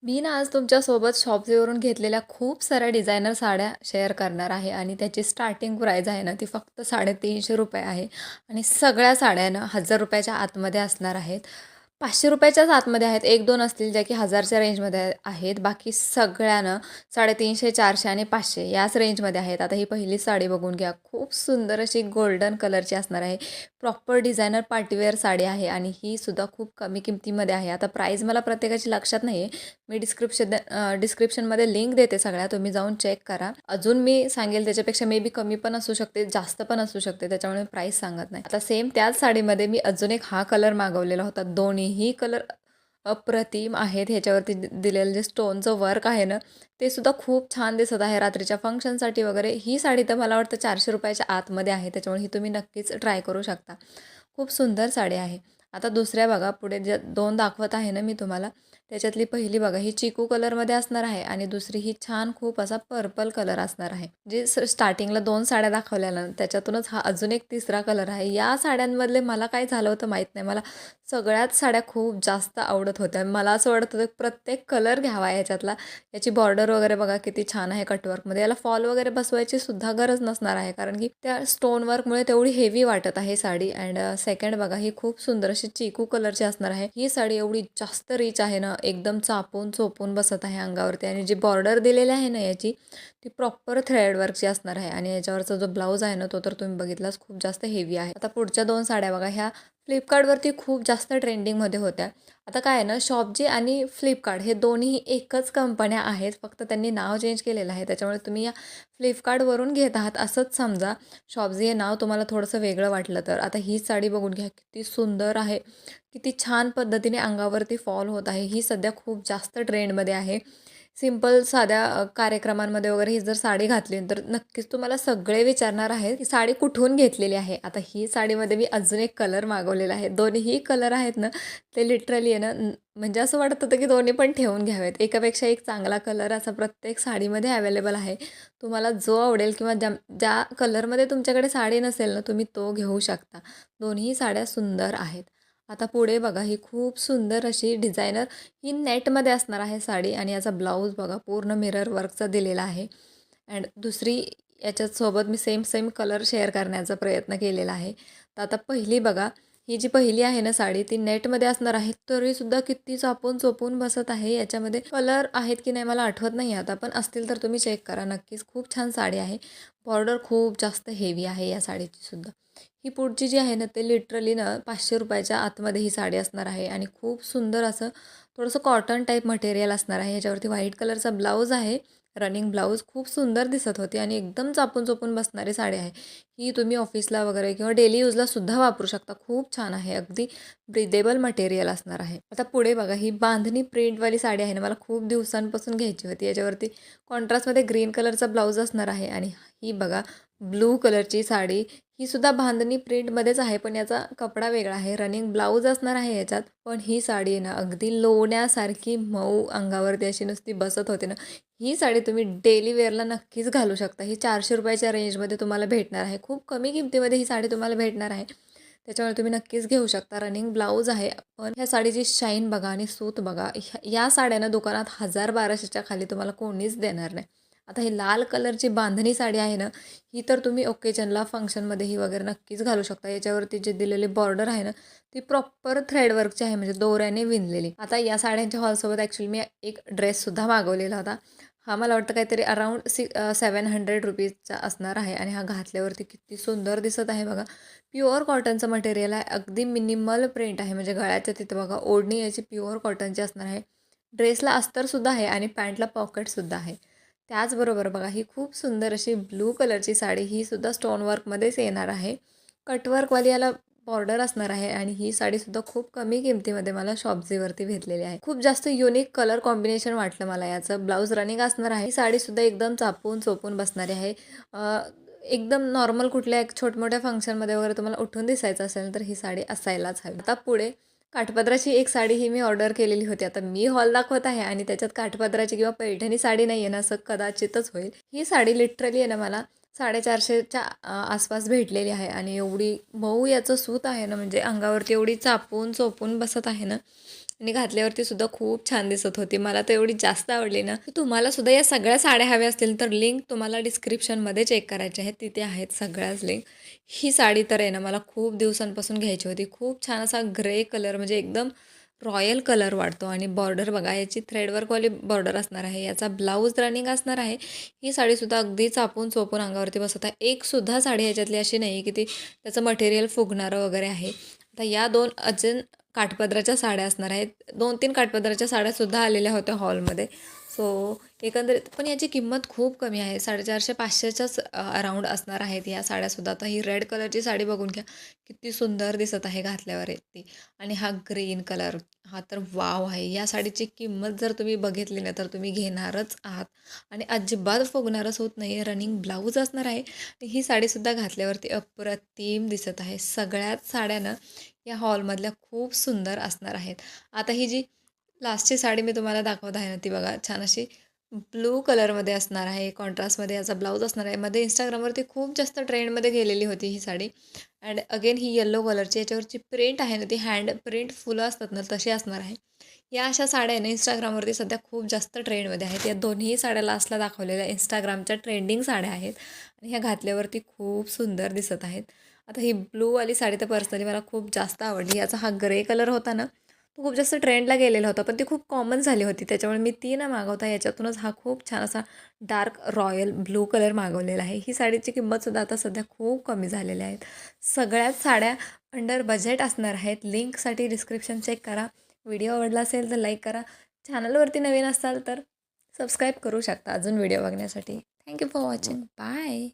मी ना आज तुमच्यासोबत शॉप्सीवरून घेतलेल्या खूप साऱ्या डिझायनर साड्या शेअर करणार आहे आणि त्याची स्टार्टिंग प्राईज आहे ना ती फक्त ₹350 आहे आणि सगळ्या साड्या ना ₹1000 आतमध्ये असणार आहेत. ₹500च्याच आतमध्ये आहेत. 1-2 असतील ज्या की 1000च्या रेंजमध्ये आहेत. बाकी सगळ्या ना 350, 400 आणि 500 याच रेंजमध्ये आहेत. आता ही पहिली साडी बघून घ्या. खूप सुंदर अशी गोल्डन कलरची असणार आहे. प्रॉपर डिझायनर पार्टीवेअर साडी आहे आणि ही सुद्धा खूप कमी किमतीमध्ये आहे. आता प्राईज मला प्रत्येकाची लक्षात नाही आहे. मी डिस्क्रिप्शनमध्ये लिंक देते सगळ्या, तुम्ही जाऊन चेक करा. अजून मी सांगेल त्याच्यापेक्षा मे बी कमी पण असू शकते, जास्त पण असू शकते, त्याच्यामुळे प्राईस सांगत नाही. आता सेम त्याच साडीमध्ये मी अजून एक हा कलर मागवलेला होता. दोन्हीही कलर अप्रतिम आहेत. ह्याच्यावरती दिलेलं जे स्टोनचं वर्क आहे ना, ते सुद्धा खूप छान दिसत आहे रात्रीच्या फंक्शनसाठी वगैरे. ही साडी तर मला वाटतं ₹400च्या आतमध्ये आहे, त्याच्यामुळे ही तुम्ही नक्कीच ट्राय करू शकता. खूप सुंदर साडी आहे. आता दुसऱ्या बघा, पुढे ज्या 2 दाखवत आहे ना मी तुम्हाला, त्याच्यातली पहिली बघा ही चिकू कलरमध्ये असणार आहे आणि दुसरी ही छान खूप असा पर्पल कलर असणार आहे. जे स्टार्टिंगला 2 साड्या दाखवल्या ना, त्याच्यातूनच हा अजून एक तिसरा कलर आहे. या साड्यांमधले मला काय झालं होतं माहीत नाही. मला सगळ्याच साड्या खूप जास्त आवडत होत्या. मला असं वाटत होतं प्रत्येक कलर घ्यावा याच्यातला. याची बॉर्डर वगैरे बघा किती छान आहे कटवर्कमध्ये. याला फॉल वगैरे बसवायची सुद्धा गरज नसणार आहे, कारण की त्या स्टोन वर्कमुळे तेवढी हेवी वाटत आहे साडी. अँड सेकंड बघा, ही खूप सुंदर अशी चिकू कलरची असणार आहे. ही साडी एवढी जास्त रिच आहे ना, एकदम चापून चोपून बसत आहे अंगावरती आणि जी बॉर्डर दिलेली आहे ना याची, ती प्रॉपर थ्रेड वर्कची असणार आहे आणि याच्यावरचा जो ब्लाऊज आहे ना, तो तर तुम्ही बघितलाच खूप जास्त हेवी आहे. आता पुढच्या 2 साड्या बघा, ह्या फ्लिपकार्टवरती खूप जास्त ट्रेंडिंगमध्ये होत्या. आता काय आहे ना, शॉपजी आणि फ्लिपकार्ट हे दोन्ही एकच कंपन्या आहेत, फक्त त्यांनी नाव चेंज केलेलं आहे. त्याच्यामुळे तुम्ही या फ्लिपकार्टवरून घेत आहात असंच समजा. शॉपजी हे नाव तुम्हाला थोडंसं वेगळं वाटलं तर. आता ही साडी बघून घ्या, किती सुंदर आहे. किती छान पद्धतीने अंगावरती फॉल होत आहे. ही सध्या खूप जास्त ट्रेंडमध्ये आहे. सिंपल साध्या कार्यक्रमांमध्ये वगैरे ही जर साडी घातली तर नक्कीच तुम्हाला सगळे विचारणार आहेत, ही साडी कुठून घेतलेली आहे. आता ही साडीमध्ये मी अजून एक कलर मागवलेला आहे. दोन्हीही कलर आहेत ना, ते लिटरली आहे ना, म्हणजे असं वाटत होतं की दोन्ही पण ठेवून घ्यावेत. एकापेक्षा एक चांगला कलर असा प्रत्येक साडीमध्ये अवेलेबल आहे. तुम्हाला जो आवडेल किंवा ज्या ज्या कलरमध्ये तुमच्याकडे साडी नसेल ना, तुम्ही तो घेऊ शकता. दोन्ही साड्या सुंदर आहेत. आता पुढे बघा, ही खूप सुंदर अशी डिझायनर ही नेटमध्ये असणार आहे साडी आणि याचा ब्लाऊज बघा पूर्ण मिरर वर्कचा दिलेला आहे. अँड दुसरी याच्यात सोबत मी सेम सेम कलर शेअर करण्याचा प्रयत्न केलेला आहे. तर आता पहिली बघा, ही जी पहिली आहे ना साडी, ती नेटमध्ये असणार आहे. तरीसुद्धा किती चापून चोपून बसत आहे. याच्यामध्ये कलर आहेत की नाही मला आठवत नाही आता, पण असतील तर तुम्ही चेक करा नक्कीच. खूप छान साडी आहे. बॉर्डर खूप जास्त हेवी आहे या साडीची सुद्धा. ही पुढची जी आहे ना, ते लिटरली ना ₹500च्या आतमध्ये ही साडी असणार आहे आणि खूप सुंदर असं थोडंसं कॉटन टाईप मटेरियल असणार आहे. ह्याच्यावरती व्हाईट कलरचा ब्लाऊज आहे. रनिंग ब्लाऊज खूप सुंदर दिसत होती आणि एकदम चापून चोपून बसणारी साडी आहे. ही तुम्ही ऑफिसला वगैरे किंवा डेली यूजला सुद्धा वापरू शकता. खूप छान आहे. अगदी ब्रिदेबल मटेरियल असणार आहे. आता पुढे बघा, ही बांधणी प्रिंटवाली साडी आहे ना, मला खूप दिवसांपासून घ्यायची होती. याच्यावरती कॉन्ट्रास्टमध्ये ग्रीन कलरचा ब्लाऊज असणार आहे आणि ही बघा ब्लू कलरची साडी, ही सुद्धा बांधणी प्रिंटमध्येच आहे, पण याचा कपडा वेगळा आहे. रनिंग ब्लाऊज असणार आहे याच्यात. पण ही साडी आहे ना, अगदी लोण्यासारखी मऊ अंगावरती अशी नुसती बसत होते ना. ही साडी तुम्ही डेली वेअरला नक्कीच घालू शकता. ही ₹400च्या रेंजमध्ये तुम्हाला भेटणार आहे. खूप कमी किमतीमध्ये ही साडी तुम्हाला भेटणार आहे. त्याच्यामुळे तुम्ही नक्कीच घेऊ शकता. रनिंग ब्लाऊज आहे. पण ह्या साडीची शाईन बघा आणि सूत बघा. या साड्या दुकानात 1000-1200च्या खाली तुम्हाला कोणीच देणार नाही. आता ही लाल कलरची बांधणी साडी आहे ना, ही तर तुम्ही ओकेजनला, फंक्शनमध्येही वगैरे नक्कीच घालू शकता. याच्यावरती जे दिलेली बॉर्डर आहे ना, ती प्रॉपर थ्रेड वर्कची आहे, म्हणजे दोऱ्याने विणलेली. आता या साड्यांच्या हॉलसोबत ॲक्च्युअली मी एक ड्रेससुद्धा मागवलेला होता. हा मला वाटतं काहीतरी अराउंड ₹700चा असणार आहे आणि हा घातल्यावरती किती सुंदर दिसत आहे बघा. प्युअर कॉटनचं मटेरियल आहे. अगदी मिनिमल प्रिंट आहे, म्हणजे गळ्याच्या तिथं बघा ओढणी याची प्युअर कॉटनची असणार आहे. ड्रेसला अस्तरसुद्धा आहे आणि पॅन्टला पॉकेटसुद्धा आहे. त्याचबरोबर बघा, ही खूप सुंदर अशी ब्लू कलरची साडी, ही सुद्धा स्टोन वर्कमध्येच येणार आहे. कटवर्कवाली याला बॉर्डर असणार आहे आणि ही साडीसुद्धा खूप कमी किमतीमध्ये मला शॉप्सीवरती भेटलेली आहे. खूप जास्त युनिक कलर कॉम्बिनेशन वाटलं मला याचं. ब्लाऊज रनिंग असणार आहे. ही साडीसुद्धा एकदम चापून चोपून बसणारी आहे. एकदम नॉर्मल कुठल्या एक छोटमोठ्या फंक्शनमध्ये वगैरे तुम्हाला उठून दिसायचं असेल तर ही साडी असायलाच हवी. आता पुढे काठपदराची एक साडी ही मी ऑर्डर केलेली होती. आता मी हॉल दाखवत आहे आणि त्याच्यात काठपदराची किंवा पैठणी साडी नाही आहे ना, असं कदाचितच होईल. ही साडी लिटरली आहे ना, मला 450च्या आसपास भेटलेली आहे आणि एवढी मऊ याचं सूत आहे ना, म्हणजे अंगावरती एवढी चापून चोपून बसत आहे ना, आणि घातल्यावरती सुद्धा खूप छान दिसत होती. मला तर एवढी जास्त आवडली ना, तर तुम्हाला सुद्धा या सगळ्या साड्या हव्या असतील तर लिंक तुम्हाला डिस्क्रिप्शनमध्ये चेक करायचे आहेत. तिथे आहेत सगळ्याच लिंक. ही साडी तर आहे ना मला खूप दिवसांपासून घ्यायची होती. खूप छान असा ग्रे कलर म्हणजे एकदम रॉयल कलर वाटतो आणि बॉर्डर बघा याची थ्रेडवर्कवाली बॉर्डर असणार आहे. याचा ब्लाऊज रनिंग असणार आहे. ही साडीसुद्धा अगदी चापून चोपून अंगावरती बसवत आहे. एकसुद्धा साडी ह्याच्यातली अशी नाही की ती त्याचं मटेरियल फुगणारं वगैरे आहे. आता या 2 अजून काठपदराच्या साड्या असणार आहेत. 2-3 काठपदराच्या साड्यासुद्धा आलेल्या होत्या हॉलमध्ये. सो एकंदरीत पण याची किंमत खूप कमी आहे. 450-500च्याच अराउंड असणार आहेत या साड्यासुद्धा. आता ही रेड कलरची साडी बघून घ्या. किती सुंदर दिसत आहे घातल्यावर ती. आणि हा ग्रीन कलर हा तर वॉव आहे. या साडीची किंमत जर तुम्ही बघितली ना, तर तुम्ही घेणारच आहात आणि अजिबात फुगणारच होत नाही. रनिंग ब्लाऊज असणार आहे. ही साडीसुद्धा घातल्यावरती अप्रतिम दिसत आहे. सगळ्याच साड्या ना या हॉलमधल्या खूप सुंदर असणार आहेत. आता ही जी लास्टची साडी मी तुम्हाला दाखवत आहे ना, ती बघा छान अशी ब्लू कलरमध्ये असणार आहे. कॉन्ट्रास्टमध्ये याचा ब्लाऊज असणार आहे. मध्ये Instagramवरती खूप जास्त ट्रेंडमध्ये गेलेली होती ही साडी. अँड अगेन ही येलो कलरची याच्यावरची प्रिंट आहे ना, ती हँड प्रिंट फुलं असतात ना, तशी असणार आहे. या अशा साड्या आहे ना Instagramवरती सध्या खूप जास्त ट्रेंडमध्ये आहेत. या दोन्ही साड्या लास्टला दाखवलेल्या Instagramच्या ट्रेंडिंग साड्या आहेत आणि ह्या घातल्यावरती खूप सुंदर दिसत आहेत. आता ही ब्लूवाली साडी तर पर्सनली मला खूप जास्त आवडली. याचा हा ग्रे कलर होता ना, तो खूप जास्त ट्रेंडला गेलेला होता, पण ती खूप कॉमन झाली होती. त्याच्यामुळे मी ती न मागवता याच्यातूनच हा खूप छान असा डार्क रॉयल ब्लू कलर मागवलेला आहे. ही साडीची किंमतसुद्धा आता सध्या खूप कमी झालेल्या आहेत. सगळ्याच साड्या अंडर बजेट असणार आहेत. लिंकसाठी डिस्क्रिप्शन चेक करा. व्हिडिओ आवडला असेल तर लाईक करा. चॅनलवरती नवीन असाल तर सबस्क्राईब करू शकता अजून व्हिडिओ बघण्यासाठी. Thank you for watching. Bye.